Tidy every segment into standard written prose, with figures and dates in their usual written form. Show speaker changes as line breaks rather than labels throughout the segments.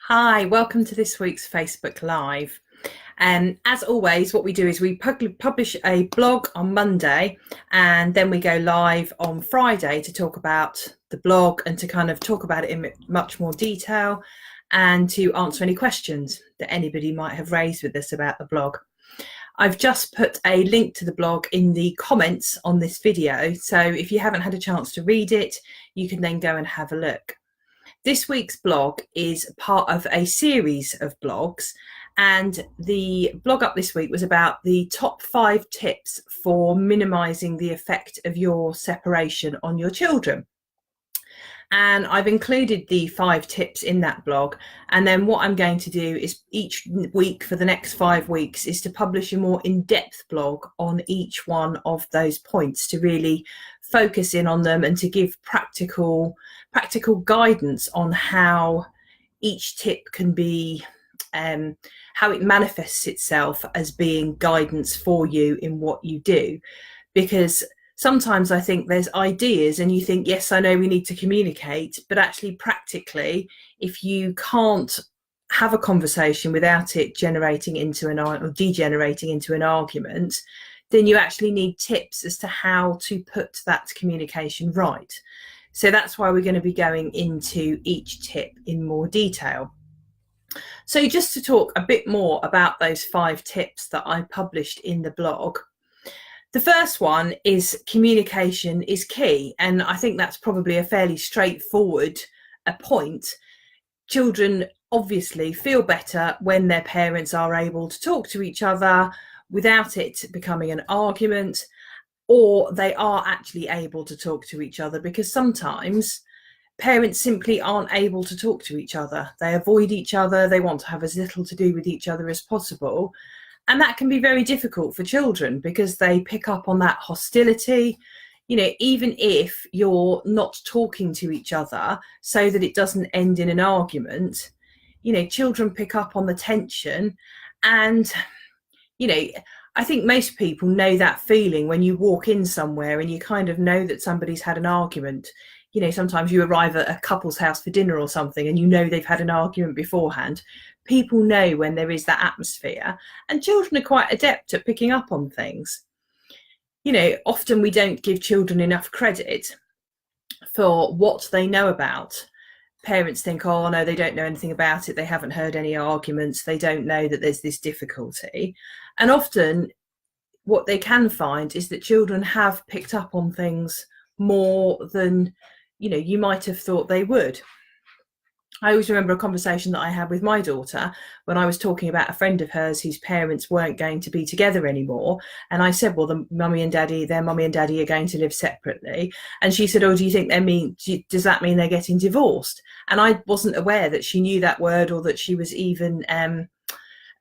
Hi, welcome to this week's Facebook Live. As always, what we do is we publish a blog on Monday and then we go live on Friday to talk about the blog and to kind of talk about it in much more detail and to answer any questions that anybody might have raised with us about the blog. I've just put a link to the blog in the comments on this video, so if you haven't had a chance to read it, you can then go and have a look. This week's blog is part of a series of blogs, and the blog up this week was about the top 5 tips for minimising the effect of your separation on your children. And I've included the 5 tips in that blog, and then what I'm going to do is each week for the next 5 weeks is to publish a more in-depth blog on each one of those points to really focus in on them and to give practical guidance on how each tip can be, how it manifests itself as being guidance for you in what you do. Because sometimes I think there's ideas and you think, yes, I know we need to communicate, but actually practically, if you can't have a conversation without it generating into or degenerating into an argument, then you actually need tips as to how to put that communication right. So that's why we're going to be going into each tip in more detail. So just to talk a bit more about those 5 tips that I published in the blog. The first one is communication is key, and I think that's probably a fairly straightforward point. Children obviously feel better when their parents are able to talk to each other without it becoming an argument, or they are actually able to talk to each other, because sometimes parents simply aren't able to talk to each other. They avoid each other, they want to have as little to do with each other as possible. And that can be very difficult for children because they pick up on that hostility. You know, even if you're not talking to each other so that it doesn't end in an argument, you know, children pick up on the tension. And, you know, I think most people know that feeling when you walk in somewhere and you kind of know that somebody's had an argument. You know, sometimes you arrive at a couple's house for dinner or something and you know they've had an argument beforehand. People know when there is that atmosphere, and children are quite adept at picking up on things. You know, often we don't give children enough credit for what they know about. Parents think, oh no, they don't know anything about it, they haven't heard any arguments, they don't know that there's this difficulty. And often what they can find is that children have picked up on things more than, you know, you might have thought they would. I always remember a conversation that I had with my daughter when I was talking about a friend of hers whose parents weren't going to be together anymore. And I said, well, their mummy and daddy are going to live separately. And she said, oh, do you think does that mean they're getting divorced? And I wasn't aware that she knew that word or that she was even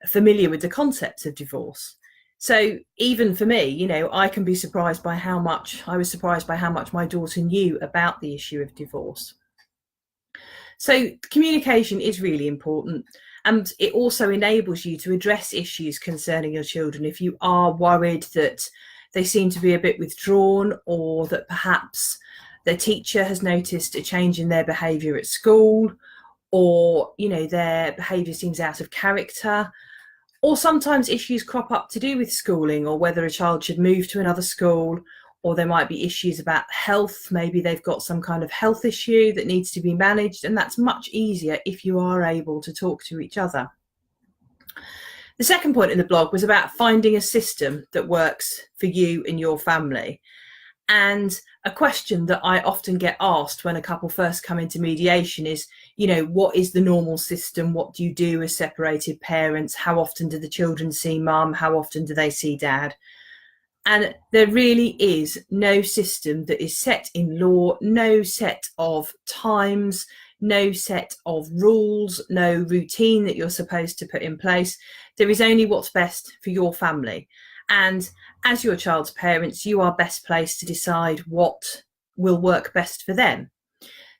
familiar with the concepts of divorce. So even for me, you know, I was surprised by how much my daughter knew about the issue of divorce. So communication is really important, and it also enables you to address issues concerning your children. If you are worried that they seem to be a bit withdrawn, or that perhaps their teacher has noticed a change in their behaviour at school, or, you know, their behaviour seems out of character, or sometimes issues crop up to do with schooling or whether a child should move to another school, or there might be issues about health. Maybe they've got some kind of health issue that needs to be managed, and that's much easier if you are able to talk to each other. The second point in the blog was about finding a system that works for you and your family. And a question that I often get asked when a couple first come into mediation is, you know, what is the normal system? What do you do as separated parents? How often do the children see mum? How often do they see dad? And there really is no system that is set in law, no set of times, no set of rules, no routine that you're supposed to put in place. There is only what's best for your family. And as your child's parents, you are best placed to decide what will work best for them.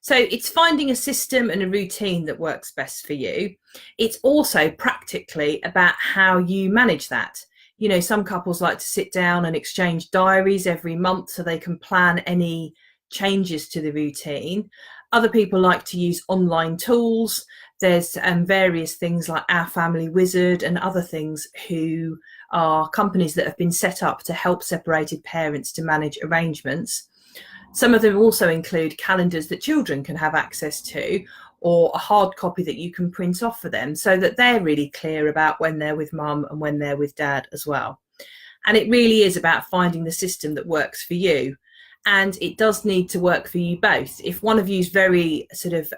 So it's finding a system and a routine that works best for you. It's also practically about how you manage that. You know, some couples like to sit down and exchange diaries every month so they can plan any changes to the routine. Other people like to use online tools. There's various things like Our Family Wizard and other things, who are companies that have been set up to help separated parents to manage arrangements. Some of them also include calendars that children can have access to, or a hard copy that you can print off for them, so that they're really clear about when they're with mum and when they're with dad as well. And it really is about finding the system that works for you. And it does need to work for you both. If one of you is very sort of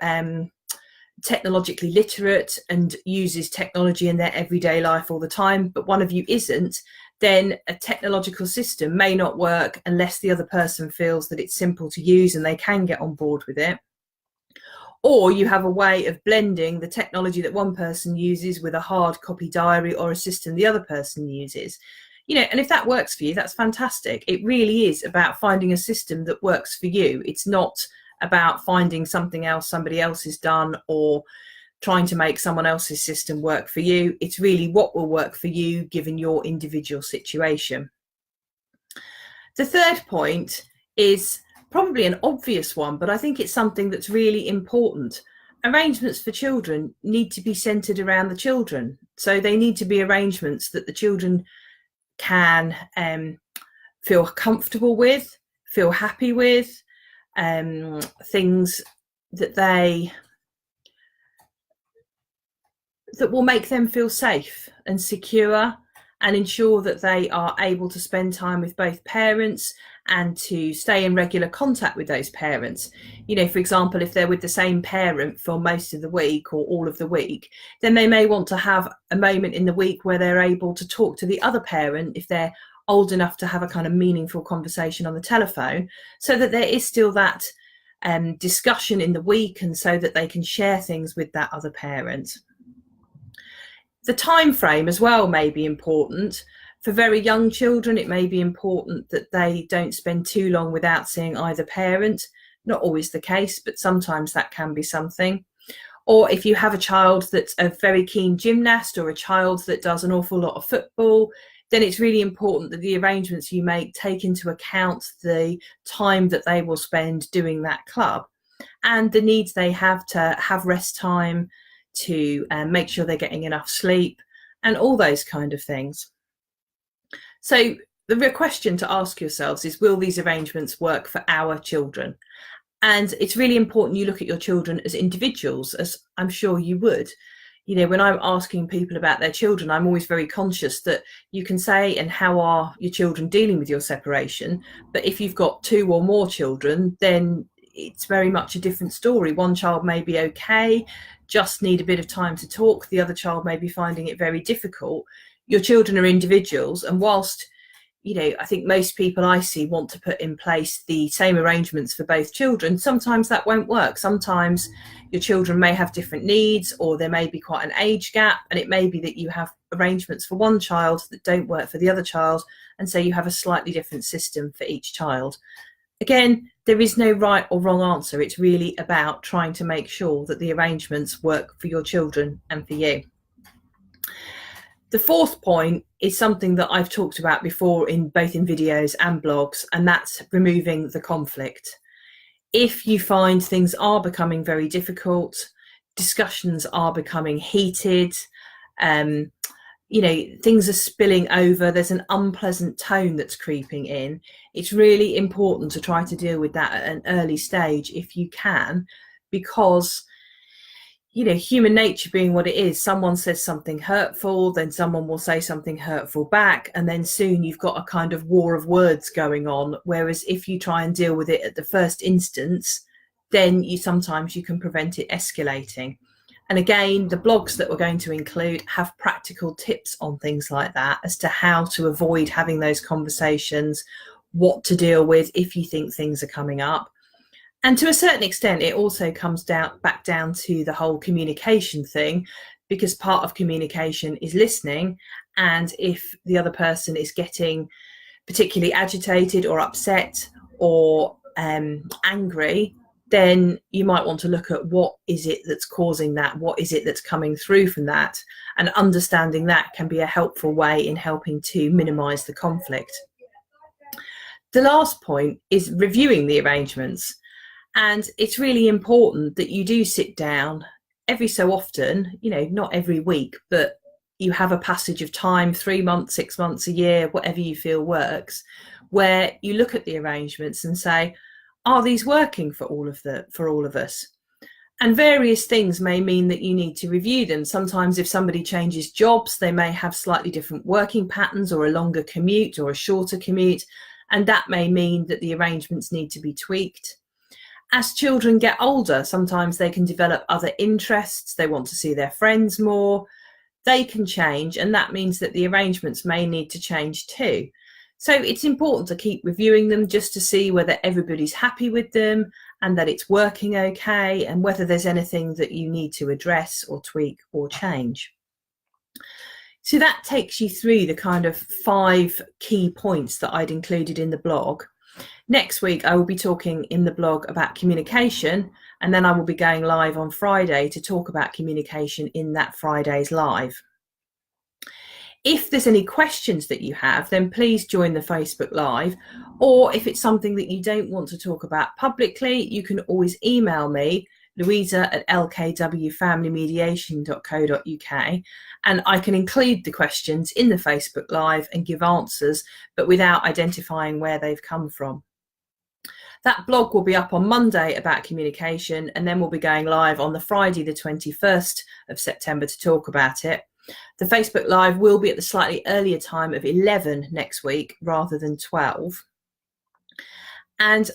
technologically literate and uses technology in their everyday life all the time, but one of you isn't, then a technological system may not work unless the other person feels that it's simple to use and they can get on board with it. Or you have a way of blending the technology that one person uses with a hard copy diary or a system the other person uses. And if that works for you, that's fantastic. It really is about finding a system that works for you. It's not about finding something else somebody else has done or trying to make someone else's system work for you. It's really what will work for you given your individual situation. The third point is probably an obvious one, but I think it's something that's really important. Arrangements for children need to be centered around the children. So they need to be arrangements that the children can feel comfortable with, feel happy with, things that will make them feel safe and secure, and ensure that they are able to spend time with both parents and to stay in regular contact with those parents. For example, if they're with the same parent for most of the week or all of the week, then they may want to have a moment in the week where they're able to talk to the other parent if they're old enough to have a kind of meaningful conversation on the telephone, so that there is still that discussion in the week, and so that they can share things with that other parent. The time frame as well may be important. For very young children, it may be important that they don't spend too long without seeing either parent. Not always the case, but sometimes that can be something. Or if you have a child that's a very keen gymnast, or a child that does an awful lot of football, then it's really important that the arrangements you make take into account the time that they will spend doing that club and the needs they have to have rest time, to make sure they're getting enough sleep, and all those kind of things. So the real question to ask yourselves is, will these arrangements work for our children? And it's really important you look at your children as individuals, as I'm sure you would. When I'm asking people about their children, I'm always very conscious that you can say, and how are your children dealing with your separation? But if you've got 2 or more children, then it's very much a different story. One child may be okay, just need a bit of time to talk. The other child may be finding it very difficult. Your children are individuals, and whilst I think most people I see want to put in place the same arrangements for both children, sometimes that won't work. Sometimes your children may have different needs, or there may be quite an age gap, and it may be that you have arrangements for one child that don't work for the other child, and so you have a slightly different system for each child. Again, there is no right or wrong answer. It's really about trying to make sure that the arrangements work for your children and for you. The fourth point is something that I've talked about before both in videos and blogs, and that's removing the conflict. If you find things are becoming very difficult, discussions are becoming heated, things are spilling over, there's an unpleasant tone that's creeping in, it's really important to try to deal with that at an early stage if you can, because human nature being what it is, someone says something hurtful, then someone will say something hurtful back, and then soon you've got a kind of war of words going on. Whereas if you try and deal with it at the first instance, then sometimes you can prevent it escalating. And again, the blogs that we're going to include have practical tips on things like that, as to how to avoid having those conversations, what to deal with if you think things are coming up. And to a certain extent, it also comes back down to the whole communication thing, because part of communication is listening. And if the other person is getting particularly agitated or upset or angry, then you might want to look at what is it that's causing that, what is it that's coming through from that, and understanding that can be a helpful way in helping to minimise the conflict. The last point is reviewing the arrangements. And it's really important that you do sit down every so often, not every week, but you have a passage of time, 3 months, 6 months, a year, whatever you feel works, where you look at the arrangements and say, are these working for all of us? And various things may mean that you need to review them. Sometimes if somebody changes jobs, they may have slightly different working patterns, or a longer commute or a shorter commute, and that may mean that the arrangements need to be tweaked. As children get older, sometimes they can develop other interests. They want to see their friends more. They can change, and that means that the arrangements may need to change too. So it's important to keep reviewing them just to see whether everybody's happy with them and that it's working okay, and whether there's anything that you need to address or tweak or change. So that takes you through the kind of 5 key points that I'd included in the blog. Next week, I will be talking in the blog about communication, and then I will be going live on Friday to talk about communication in that Friday's live. If there's any questions that you have, then please join the Facebook Live, or if it's something that you don't want to talk about publicly, you can always email me, louisa@lkwfamilymediation.co.uk, and I can include the questions in the Facebook Live and give answers, but without identifying where they've come from. That blog will be up on Monday about communication, and then we'll be going live on the Friday, the 21st of September, to talk about it. The Facebook Live will be at the slightly earlier time of 11 next week rather than 12. And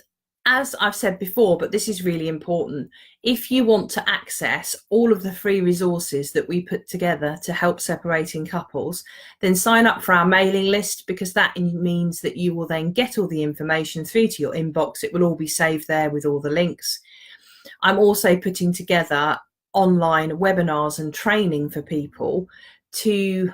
as I've said before, but this is really important, if you want to access all of the free resources that we put together to help separating couples, then sign up for our mailing list, because that means that you will then get all the information through to your inbox. It will all be saved there with all the links. I'm also putting together online webinars and training for people to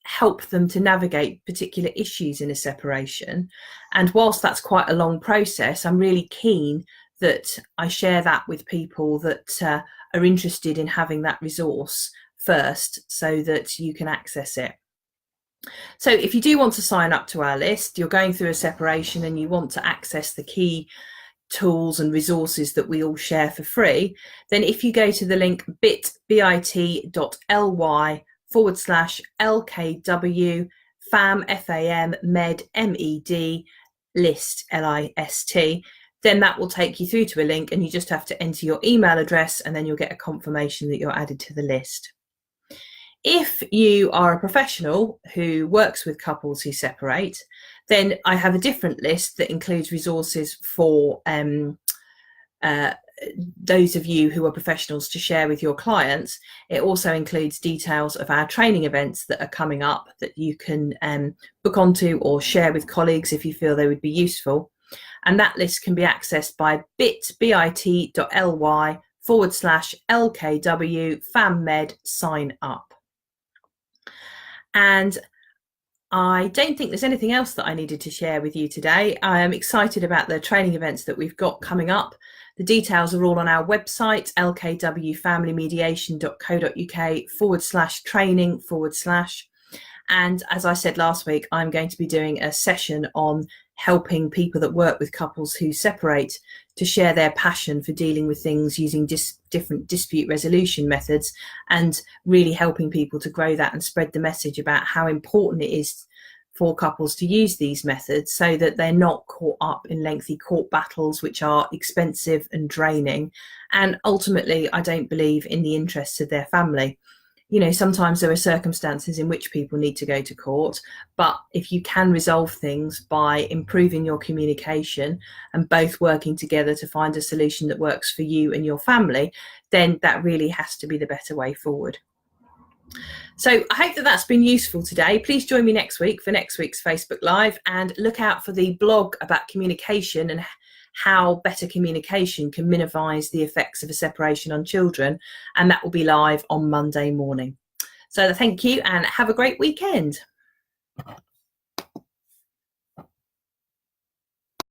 help them to navigate particular issues in a separation. And whilst that's quite a long process, I'm really keen that I share that with people that are interested in having that resource first, so that you can access it. So if you do want to sign up to our list, you're going through a separation and you want to access the key tools and resources that we all share for free, then if you go to the link bit.ly/LKW FAM med list LIST, then that will take you through to a link, and you just have to enter your email address, and then you'll get a confirmation that you're added to the list. If you are a professional who works with couples who separate, then I have a different list that includes resources for those of you who are professionals to share with your clients. It also includes details of our training events that are coming up that you can book onto or share with colleagues if you feel they would be useful. And that list can be accessed by bit.ly/LKW FAMMED sign up. And I don't think there's anything else that I needed to share with you today. I am excited about the training events that we've got coming up. The details are all on our website, lkwfamilymediation.co.uk/training/. And as I said last week, I'm going to be doing a session on helping people that work with couples who separate to share their passion for dealing with things using different dispute resolution methods, and really helping people to grow that and spread the message about how important it is for couples to use these methods, so that they're not caught up in lengthy court battles, which are expensive and draining, and ultimately I don't believe in the interests of their family. Sometimes there are circumstances in which people need to go to court, but if you can resolve things by improving your communication and both working together to find a solution that works for you and your family, then that really has to be the better way forward. So I hope that that's been useful today. Please join me next week for next week's Facebook Live, and look out for the blog about communication and how better communication can minimise the effects of a separation on children, and that will be live on Monday morning. So thank you, and have a great weekend.